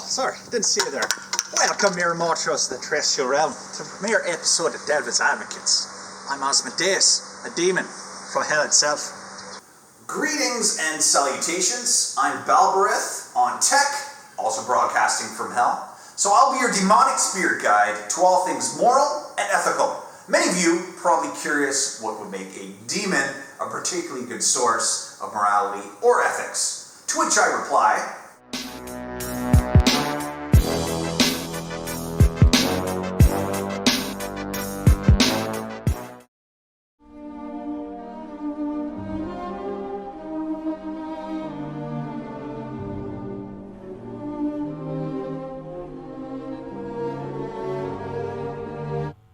sorry, didn't see you there. Welcome, mere mortals that dress you around to the premiere episode of Devil's Advocates. I'm Asmodeus, a demon from hell itself. Greetings and salutations. I'm Balberith on tech, also broadcasting from hell. So I'll be your demonic spirit guide to all things moral and ethical. Many of you probably curious what would make a demon a particularly good source of morality or ethics. To which I reply,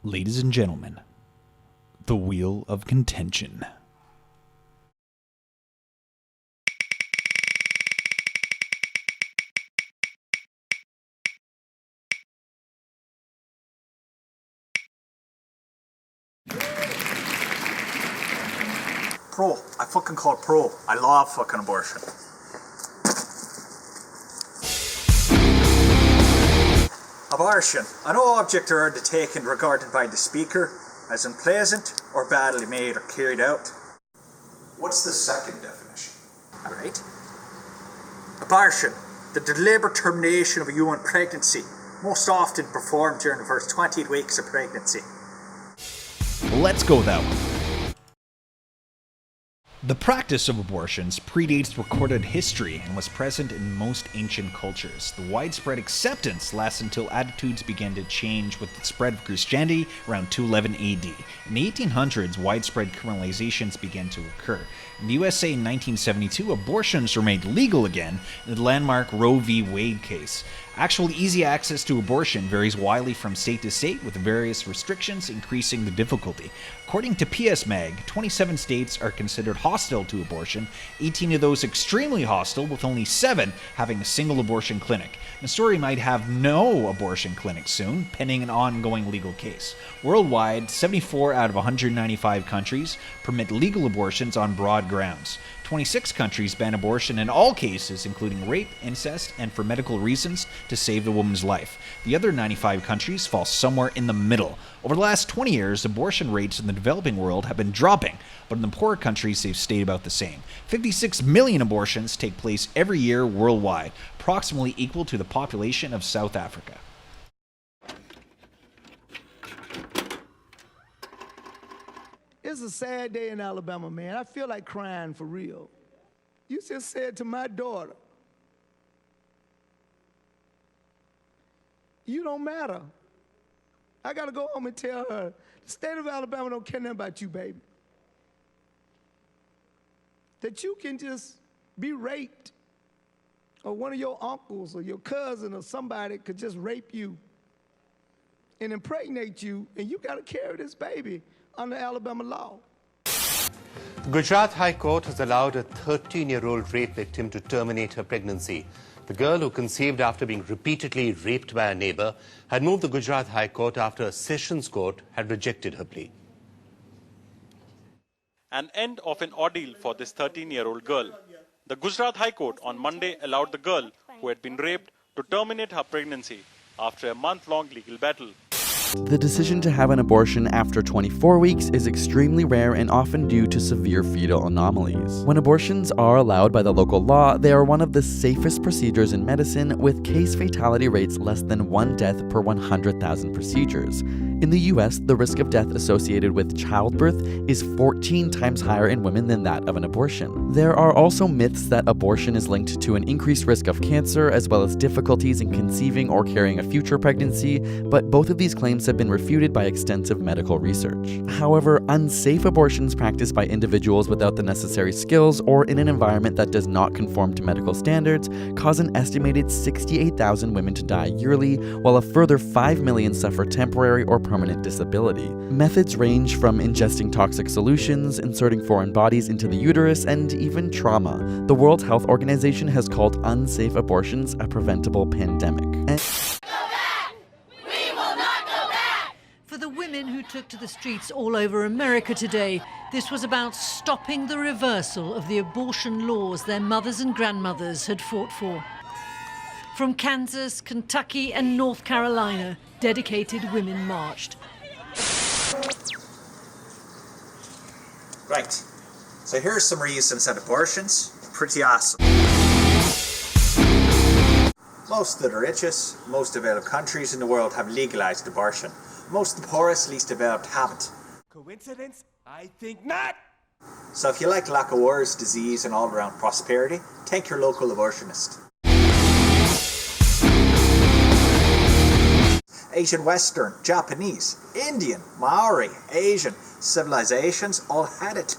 ladies and gentlemen, the Wheel of Contention. Pro. I fucking call it pro. I love fucking abortion. Abortion. An object or undertaking regarded by the speaker as unpleasant or badly made or carried out. what's the second definition? Alright. Abortion. The deliberate termination of a human pregnancy, most often performed during the first 28 weeks of pregnancy. Let's go that one. The practice of abortions predates recorded history and was present in most ancient cultures. The widespread acceptance lasts until attitudes began to change with the spread of Christianity around 211 AD. In the 1800s, widespread criminalizations began to occur. In the USA in 1972, abortions were made legal again in the landmark Roe v. Wade case. Actual easy access to abortion varies widely from state to state, with various restrictions increasing the difficulty. According to PS Mag, 27 states are considered hostile to abortion, 18 of those extremely hostile, with only 7 having a single abortion clinic. Missouri might have no abortion clinics soon, pending an ongoing legal case. Worldwide, 74 out of 195 countries permit legal abortions on broad grounds. 26 countries ban abortion in all cases, including rape, incest, and for medical reasons to save the woman's life. The other 95 countries fall somewhere in the middle. Over the last 20 years, abortion rates in the developing world have been dropping, but in the poorer countries they've stayed about the same. 56 million abortions take place every year worldwide, approximately equal to the population of South Africa. It's a sad day in Alabama, man. I feel like crying for real. You just said to my daughter, you don't matter. I gotta go home and tell her, the state of Alabama don't care nothing about you, baby. That you can just be raped, or one of your uncles or your cousin or somebody could just rape you and impregnate you, and you gotta carry this baby under Alabama law. The Gujarat High Court has allowed a 13-year-old rape victim to terminate her pregnancy. The girl, who conceived after being repeatedly raped by a neighbor, had moved the Gujarat High Court after a Sessions Court had rejected her plea. An end of an ordeal for this 13-year-old girl. The Gujarat High Court on Monday allowed the girl who had been raped to terminate her pregnancy after a month-long legal battle. The decision to have an abortion after 24 weeks is extremely rare and often due to severe fetal anomalies. When abortions are allowed by the local law, they are one of the safest procedures in medicine, with case fatality rates less than 1 death per 100,000 procedures. In the US, the risk of death associated with childbirth is 14 times higher in women than that of an abortion. There are also myths that abortion is linked to an increased risk of cancer, as well as difficulties in conceiving or carrying a future pregnancy, but both of these claims have been refuted by extensive medical research. However, unsafe abortions practiced by individuals without the necessary skills or in an environment that does not conform to medical standards cause an estimated 68,000 women to die yearly, while a further 5 million suffer temporary or permanent disability. Methods range from ingesting toxic solutions, inserting foreign bodies into the uterus, and even trauma. The World Health Organization has called unsafe abortions a preventable pandemic. For the women who took to the streets all over America today, this was about stopping the reversal of the abortion laws their mothers and grandmothers had fought for. From Kansas, Kentucky, and North Carolina, dedicated women marched. Right. So here's some reasons that abortion's pretty awesome. Most of the richest, most developed countries in the world have legalized abortion. Most of the poorest, least developed haven't. Coincidence? I think not. So if you like lack of wars, disease, and all-around prosperity, take your local abortionist. Asian Western, Japanese, Indian, Maori, Asian civilizations all had it.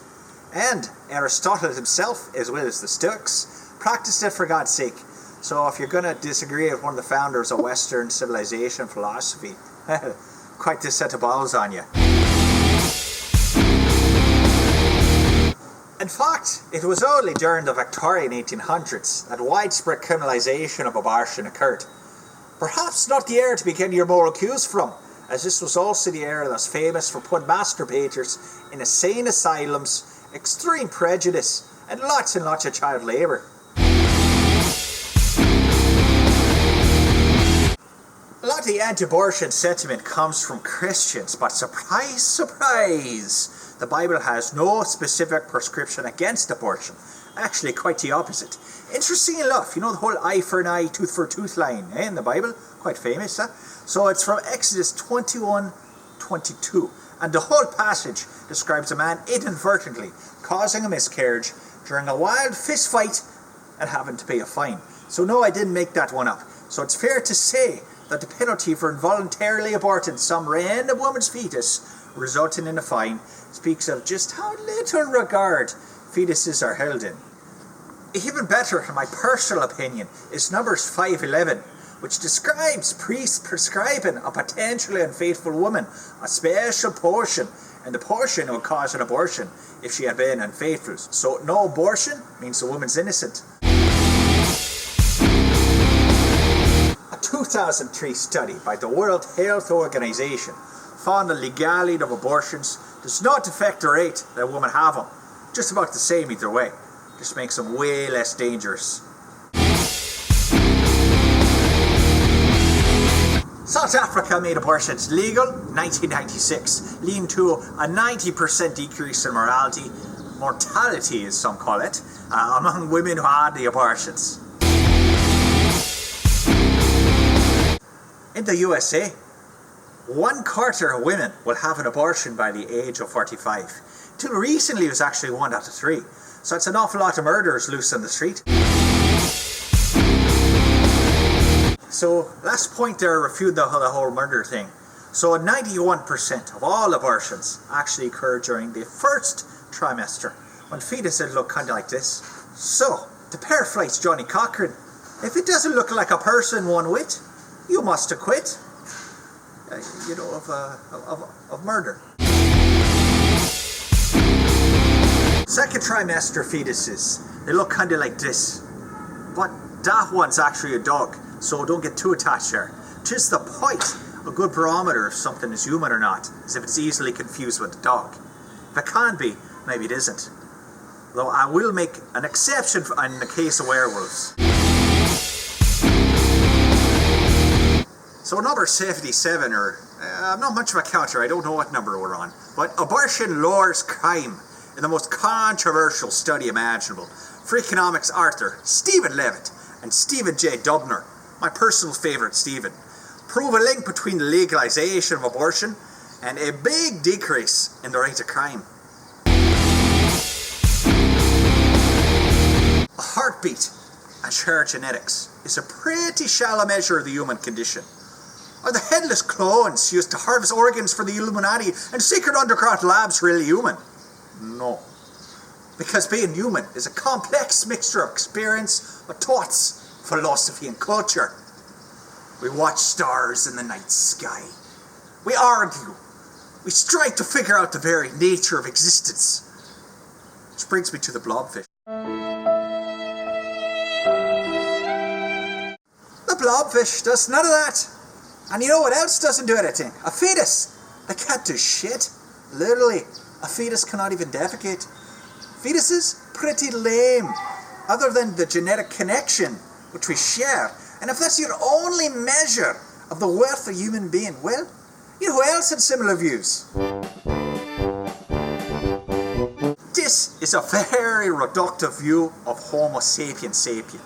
And Aristotle himself, as well as the Stoics, practiced it for God's sake. So if you're going to disagree with one of the founders of Western civilization philosophy, quite the set of balls on you. In fact, it was only during the Victorian 1800s that widespread criminalisation of abortion occurred. Perhaps not the era to be getting your moral cues from, as this was also the era that's famous for putting masturbators in insane asylums, extreme prejudice, and lots of child labour. A lot of the anti-abortion sentiment comes from Christians, but surprise, surprise, the Bible has no specific prescription against abortion. Actually, quite the opposite. Interesting enough, you know the whole eye for an eye, tooth for a tooth line in the Bible? Quite famous, huh? So it's from Exodus 21:22, and the whole passage describes a man inadvertently causing a miscarriage during a wild fist fight and having to pay a fine. So no, I didn't make that one up. So it's fair to say that the penalty for involuntarily aborting some random woman's fetus, resulting in a fine, speaks of just how little regard fetuses are held in. Even better, in my personal opinion, is Numbers 5:11, which describes priests prescribing a potentially unfaithful woman a special portion, and the portion would cause an abortion if she had been unfaithful. So no abortion means the woman's innocent. A 2003 study by the World Health Organization found the legality of abortions does not affect the rate that women have them. Just about the same either way. Just makes them way less dangerous. South Africa made abortions legal in 1996, leading to a 90% decrease in mortality as some call it, among women who had the abortions. In the USA, 1/4 of women will have an abortion by the age of 45. Till recently it was actually 1 out of 3. So it's an awful lot of murderers loose on the street. So last point there, refute the whole murder thing. So 91% of all abortions actually occur during the first trimester, when fetuses look kind of like this. So, to paraphrase Johnny Cochran, if it doesn't look like a person one whit, you must acquit, of murder. Second trimester fetuses, they look kind of like this. But that one's actually a dog, so don't get too attached there. Just the point, a good barometer if something is human or not, is if it's easily confused with a dog. If it can be, maybe it isn't. Though I will make an exception in the case of werewolves. So number 77, I'm not much of a counter, I don't know what number we're on, but abortion lowers crime in the most controversial study imaginable. Freakonomics Arthur, Stephen Levitt, and Stephen J. Dubner, my personal favourite Stephen, prove a link between the legalisation of abortion and a big decrease in the rate of crime. A heartbeat and shared genetics is a pretty shallow measure of the human condition. Are the headless clones used to harvest organs for the Illuminati and secret underground labs really human? No. Because being human is a complex mixture of experience, of thoughts, philosophy and culture. We watch stars in the night sky. We argue. We strive to figure out the very nature of existence. Which brings me to the blobfish. The blobfish does none of that. And you know what else doesn't do anything? A fetus. They can't do shit. Literally. A fetus cannot even defecate. Fetuses, pretty lame. Other than the genetic connection which we share, And if that's your only measure of the worth of a human being, well, you know who else had similar views? This is a very reductive view of Homo sapiens sapien.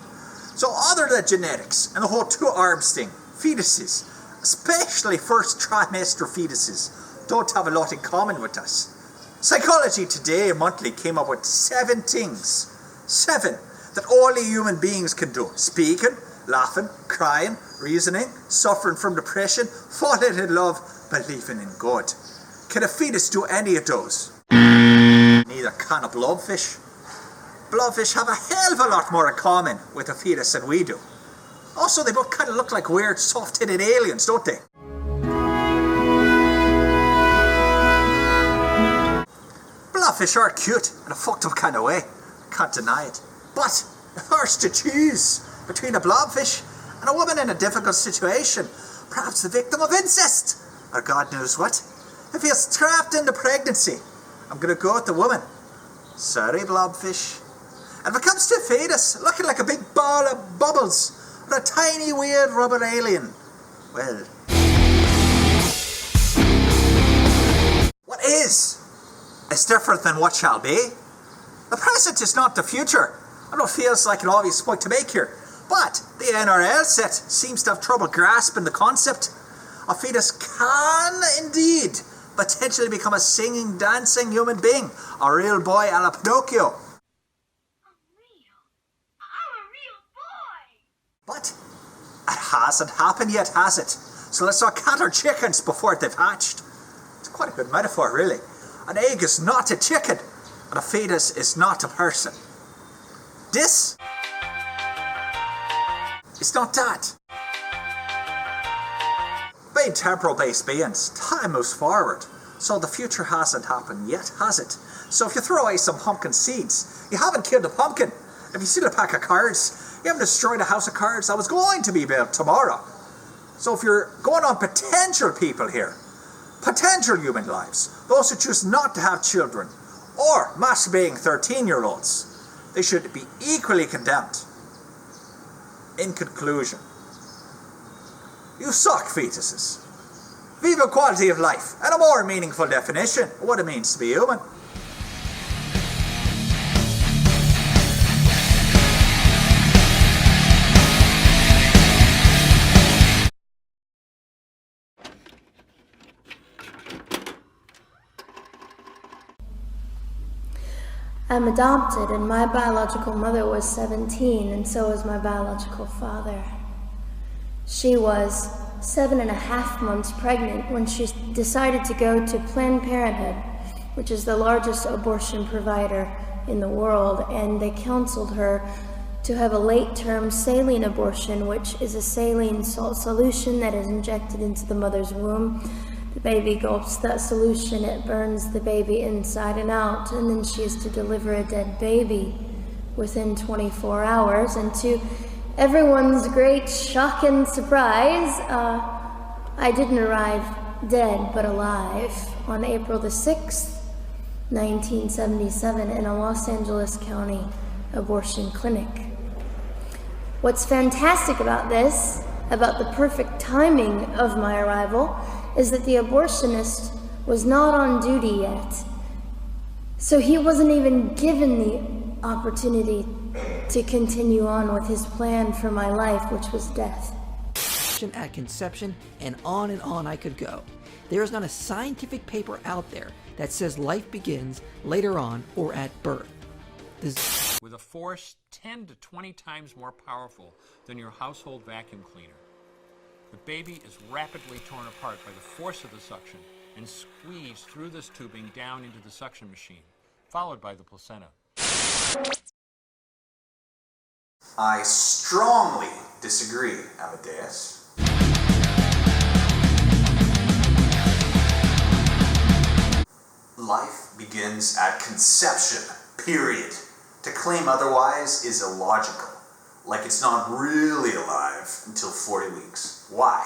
So other than genetics and the whole two arbs thing, fetuses, especially first trimester fetuses, don't have a lot in common with us. Psychology Today monthly came up with 7 things, 7, that only human beings can do. Speaking, laughing, crying, reasoning, suffering from depression, falling in love, believing in God. Can a fetus do any of those? Neither can a blobfish. Blobfish have a hell of a lot more in common with a fetus than we do. Also, they both kind of look like weird, soft-headed aliens, don't they? Blobfish are cute in a fucked up kind of way. Can't deny it. But if I was to choose between a blobfish and a woman in a difficult situation, perhaps the victim of incest, or God knows what, if he is trapped into pregnancy, I'm going to go with the woman. Sorry, blobfish. And if it comes to a fetus, looking like a big ball of bubbles, or a tiny weird rubber alien, well, what is different than what shall be. The present is not the future. I know it feels like an obvious point to make here, but the NRL set seems to have trouble grasping the concept. A fetus can indeed potentially become a singing, dancing human being, a real boy a la Pinocchio. But it hasn't happened yet, has it? So let's not count our chickens before they've hatched. It's quite a good metaphor, really. An egg is not a chicken, and a fetus is not a person. This is not that. Being temporal-based beings, time moves forward, so the future hasn't happened yet, has it? So if you throw away some pumpkin seeds, you haven't killed a pumpkin. If you see a pack of cards, you haven't destroyed a house of cards that was going to be built tomorrow. So if you're going on potential people here, potential human lives, those who choose not to have children, or masturbating 13-year-olds, they should be equally condemned. In conclusion, you suck, fetuses. Viva quality of life and a more meaningful definition of what it means to be human. I'm adopted, and my biological mother was 17, and so was my biological father. She was 7.5 months pregnant when she decided to go to Planned Parenthood, which is the largest abortion provider in the world, and they counseled her to have a late-term saline abortion, which is a saline salt solution that is injected into the mother's womb. The baby gulps that solution, it burns the baby inside and out, and then she is to deliver a dead baby within 24 hours. And to everyone's great shock and surprise, I didn't arrive dead but alive on April the 6th, 1977 in a Los Angeles County abortion clinic. What's fantastic about this, about the perfect timing of my arrival, is that the abortionist was not on duty yet. So he wasn't even given the opportunity to continue on with his plan for my life, which was death. At conception, and on I could go. There is not a scientific paper out there that says life begins later on or at birth. With a force 10 to 20 times more powerful than your household vacuum cleaner. The baby is rapidly torn apart by the force of the suction and squeezed through this tubing down into the suction machine, followed by the placenta. I strongly disagree, Amadeus. Life begins at conception, period. To claim otherwise is illogical. Like it's not really alive until 40 weeks. Why?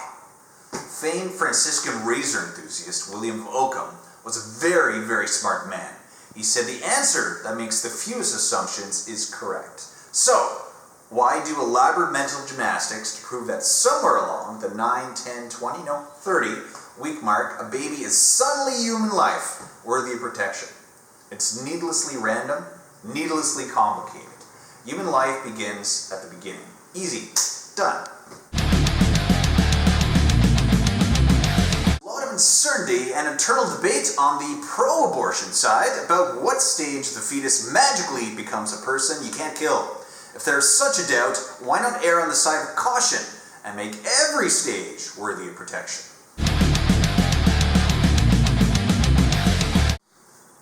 Famed Franciscan razor enthusiast William Occam was a very, very smart man. He said the answer that makes the fewest assumptions is correct. So, Why do elaborate mental gymnastics to prove that somewhere along the 9, 10, 20, no, 30 week mark, a baby is suddenly human life worthy of protection? It's needlessly random, needlessly complicated. Human life begins at the beginning. Easy. Done. A lot of uncertainty and internal debate on the pro-abortion side about what stage the fetus magically becomes a person you can't kill. If there's such a doubt, why not err on the side of caution and make every stage worthy of protection?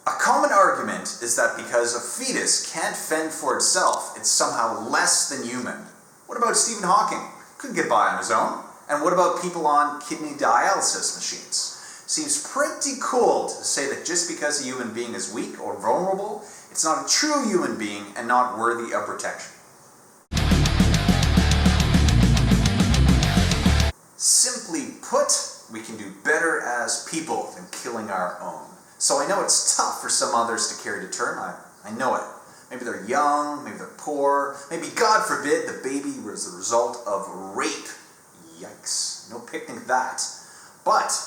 A common argument is that because a fetus can't fend for itself, it's somehow less than human. What about Stephen Hawking? Couldn't get by on his own. And what about people on kidney dialysis machines? Seems pretty cold to say that just because a human being is weak or vulnerable, it's not a true human being and not worthy of protection. Simply put, we can do better as people than killing our own. So I know it's tough for some others to carry the term. I know it. Maybe they're young, maybe they're poor, maybe, God forbid, the baby was the result of rape. Yikes. No picnic that. But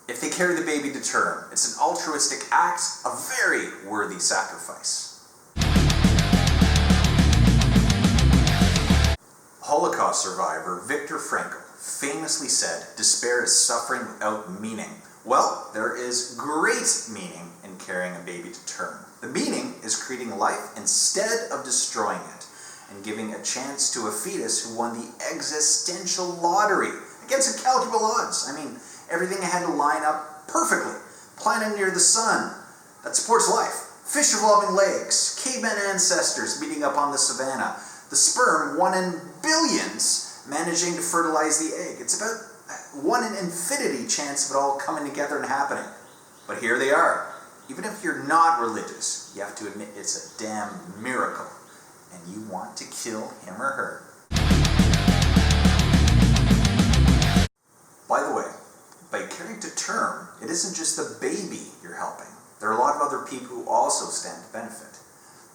if they carry the baby to term, it's an altruistic act, a very worthy sacrifice. Holocaust survivor Viktor Frankl famously said, "Despair is suffering without meaning." Well, there is great meaning in carrying a baby to term. The meaning is creating life instead of destroying it, and giving a chance to a fetus who won the existential lottery against incalculable odds. I mean, everything had to line up perfectly. Planet near the sun that supports life, fish evolving legs, caveman ancestors meeting up on the savannah, the sperm, 1 in billions, managing to fertilize the egg. It's about 1 in infinity chance of it all coming together and happening. But here they are. Even if you're not religious, you have to admit it's a damn miracle. And you want to kill him or her. By the way, by carrying to term, it isn't just the baby you're helping. There are a lot of other people who also stand to benefit.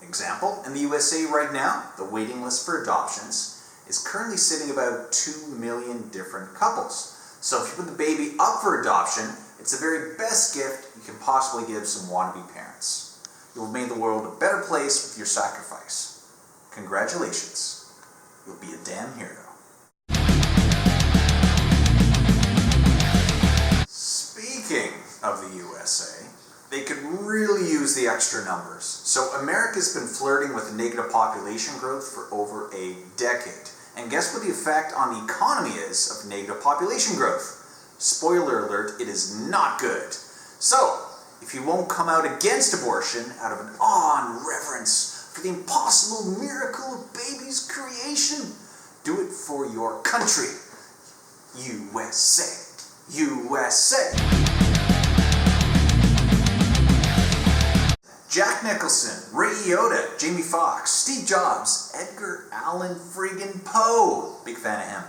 Example, in the USA right now, the waiting list for adoptions is currently sitting about 2 million different couples. So if you put the baby up for adoption, it's the very best gift you can possibly give some wannabe parents. You'll have made the world a better place with your sacrifice. Congratulations. You'll be a damn hero. Speaking of the USA, they could really use the extra numbers. So America's been flirting with negative population growth for over a decade. And guess what the effect on the economy is of negative population growth? Spoiler alert, it is not good. So, if you won't come out against abortion out of an awe and reverence for the impossible miracle of baby's creation, do it for your country. USA. USA. Jack Nicholson, Ray Liotta, Jamie Foxx, Steve Jobs, Edgar Allan friggin' Poe, big fan of him.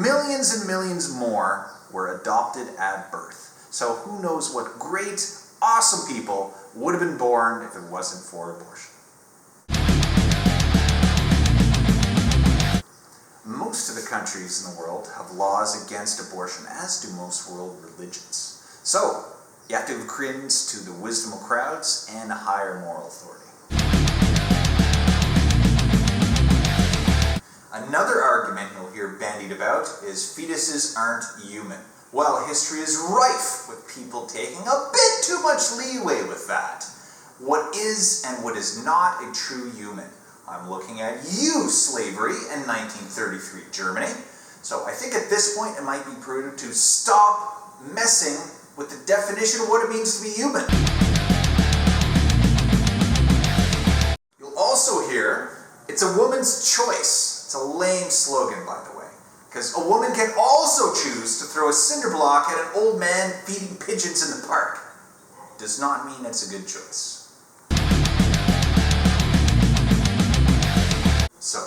Millions and millions more were adopted at birth. So who knows what great, awesome people would have been born if it wasn't for abortion. Most of the countries in the world have laws against abortion, as do most world religions. So, you have to give credence to the wisdom of crowds and a higher moral authority. Another argument you'll hear bandied about is fetuses aren't human. Well, history is rife with people taking a bit too much leeway with that. What is and what is not a true human? I'm looking at you, slavery, in 1933 Germany. So I think at this point it might be prudent to stop messing with the definition of what it means to be human. You'll also hear, it's a woman's choice. It's a lame slogan, by the way. Because a woman can also choose to throw a cinder block at an old man feeding pigeons in the park. Does not mean it's a good choice. So,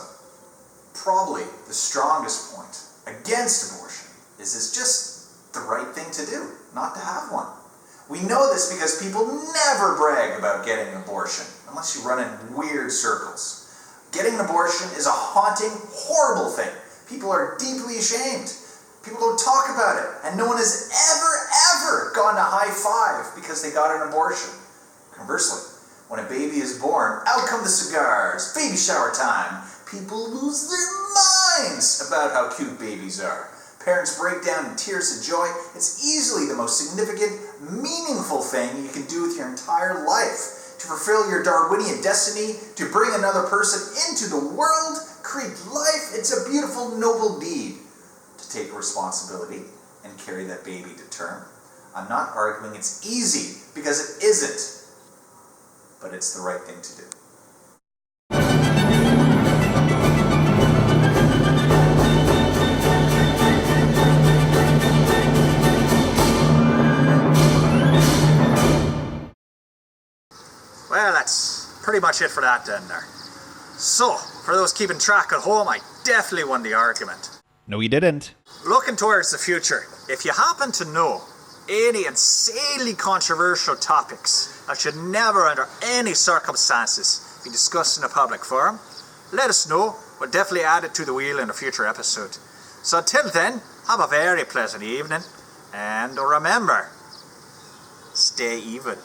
probably the strongest point against abortion is it's just the right thing to do, not to have one. We know this because people never brag about getting an abortion, unless you run in weird circles. Getting an abortion is a haunting, horrible thing. People are deeply ashamed. People don't talk about it, and no one has ever gotten a high five because they got an abortion. Conversely, when a baby is born, out come the cigars, baby shower time. People lose their minds about how cute babies are. Parents break down in tears of joy. It's easily the most significant, meaningful thing you can do with your entire life. To fulfill your Darwinian destiny, to bring another person into the world, create life, it's a beautiful, noble deed. To take responsibility and carry that baby to term. I'm not arguing it's easy, because it isn't. But it's the right thing to do. Well, that's pretty much it for that then there. So, for those keeping track at home, I definitely won the argument. No, you didn't. Looking towards the future, if you happen to know any insanely controversial topics that should never under any circumstances be discussed in a public forum, let us know. We'll definitely add it to the wheel in a future episode. So until then, have a very pleasant evening, and remember, stay even.